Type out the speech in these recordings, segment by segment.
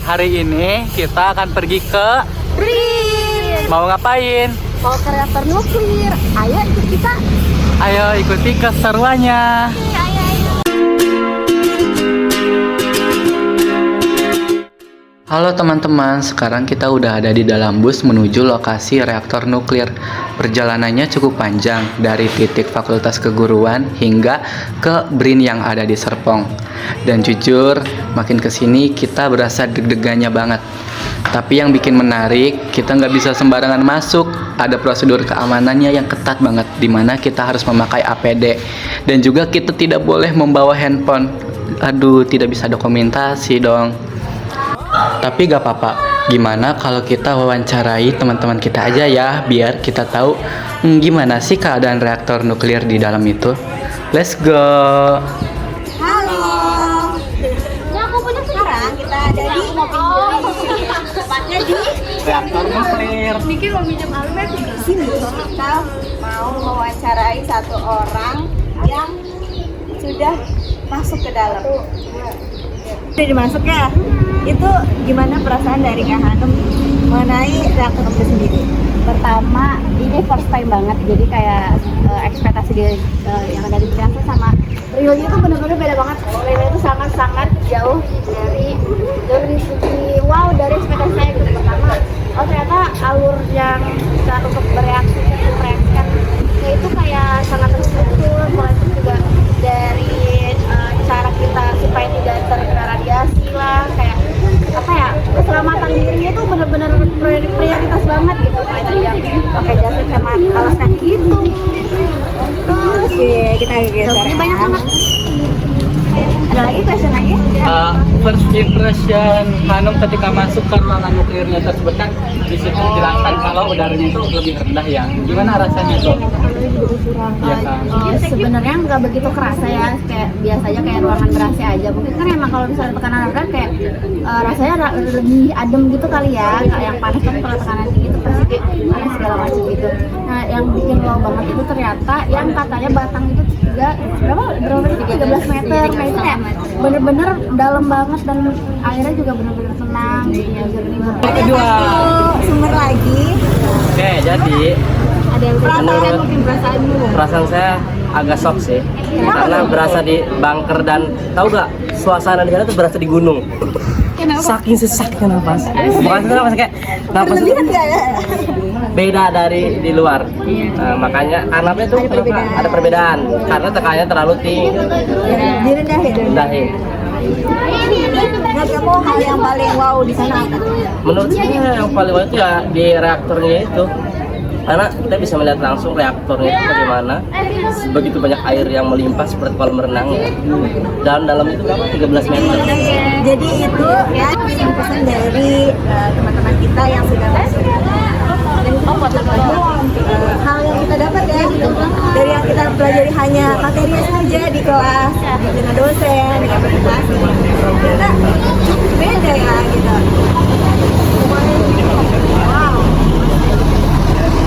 Hari ini kita akan pergi ke BRIN. Mau ngapain? Mau ke reaktor nuklir. Ayo ikut kita. Ayo ikuti keseruannya. Ayo, ayo. Halo teman-teman, sekarang kita udah ada di dalam bus menuju lokasi reaktor nuklir. Perjalanannya cukup panjang dari titik Fakultas Keguruan hingga ke BRIN yang ada di Serpong. Dan jujur, makin kesini kita berasa deg-degannya banget. Tapi yang bikin menarik, kita nggak bisa sembarangan masuk. Ada prosedur keamanannya yang ketat banget, dimana kita harus memakai APD. Dan juga kita tidak boleh membawa handphone. Aduh, tidak bisa dokumentasi dong. Tapi gak apa-apa, gimana kalau kita wawancarai teman-teman kita aja ya, biar kita tahu gimana sih keadaan reaktor nuklir di dalam itu. Let's go. Halo. Ini aku punya sekarang kita ada di tepatnya di Reaktor nuklir. Niki mau minjem almet di sini. Kita mau mewawancarai satu orang yang sudah masuk ke dalam. Udah dimasuk ya? Itu gimana perasaan dari Kak Hanum mengenai reaktor nuklir sendiri? Pertama, ini first time banget, jadi kayak ekspektasi yang ada di Jakarta sama realnya itu benar-benar beda banget. Realnya itu sangat-sangat jauh dari segi wow, dari ekspektasi saya gitu. Pertama, oh ternyata alur yang kita untuk bereaksi itu mereaksikan itu kayak sangat terstruktur, mulai itu juga dari cara kita supaya tidak terkena radiasi lah, kayak apa ya, keselamatan dirinya tuh benar-benar prioritas banget gitu. Kayak tadi yang pakai jaket sama alas kaki itu. Terus kita geser. Ini banyak banget. Ada lagi question lagi? First impression Hanum ketika masuk ke ruangan nuklirnya tersebut, kan di situ dijelaskan kalau udaranya itu lebih rendah ya. Gimana rasanya tuh? Iya kan? Sebenarnya nggak begitu kerasa ya, kayak biasa aja kayak ruangan ber-AC aja. Mungkin kan emang kalau misalnya tekanan rendah kayak rasanya lebih adem gitu kali ya. Nggak yang panas, kan kalau tekanan tinggi itu pasti kayak panas segala macam gitu. Nah yang bikin wow banget itu ternyata yang katanya batang itu berapa 13 meter. Nah itu kayak bener-bener dalam banget dan airnya juga bener-bener tenang, jernih banget. Kedua. Sumber lagi. Oke, jadi Ada yang Perasaan mungkin perasaanmu. perasaan saya agak shock sih, karena berasa di bunker dan tahu gak, suasana di sana tuh berasa di gunung. Saking sesaknya nafas, bukan nafas kayak nafas itu beda dari di luar. Makanya karena itu ada perbedaan karena tekanannya terlalu tinggi. Direndahin. Menurut kamu hal yang paling wow di sana apa? Menurut saya yang paling wow itu ya di reaktornya itu, karena kita bisa melihat langsung reaktornya itu bagaimana, begitu banyak air yang melimpah seperti kolam renang ya. Dalam itu berapa? 13 meter. Jadi itu ya pesan dari teman-teman kita yang sudah masuk. Dan hal yang kita dapat ya dari yang kita pelajari hanya materi saja di kelas dengan dosen, dengan presentasi, ternyata beda ya gitu. Wow.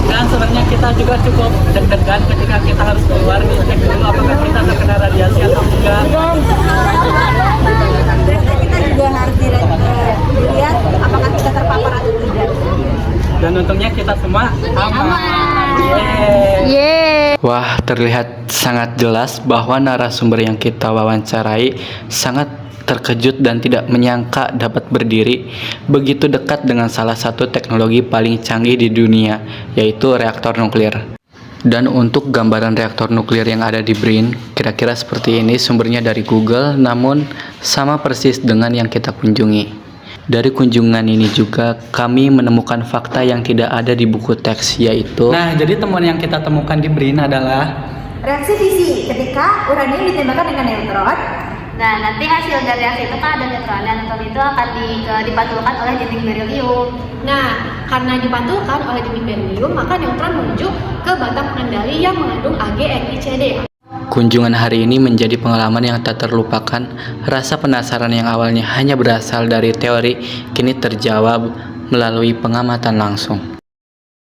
Dan sebenarnya kita juga cukup deg-degan ketika kita harus keluar nih, cek dulu apakah kita terkena radiasi atau enggak. Dan kita juga harus dilihat apakah kita terpapar atau tidak. Dan untungnya kita semua aman. Yeay. Wah, terlihat sangat jelas bahwa narasumber yang kita wawancarai sangat terkejut dan tidak menyangka dapat berdiri begitu dekat dengan salah satu teknologi paling canggih di dunia, yaitu reaktor nuklir. Dan untuk gambaran reaktor nuklir yang ada di BRIN, kira-kira seperti ini, sumbernya dari Google, namun sama persis dengan yang kita kunjungi. Dari kunjungan ini juga kami menemukan fakta yang tidak ada di buku teks, yaitu jadi temuan yang kita temukan di BRIN adalah Reaksi fisi ketika uranium ditembakkan dengan neutron. Nah, nanti hasil dari reaksi itu kan ada neutron, dan neutron itu akan dipantulkan oleh dinding berilium. Nah, karena dipantulkan oleh dinding berilium, maka neutron menuju ke batang pengendali yang mengandung AgNiCd. kunjungan hari ini menjadi pengalaman yang tak terlupakan. Rasa penasaran yang awalnya hanya berasal dari teori, kini terjawab melalui pengamatan langsung.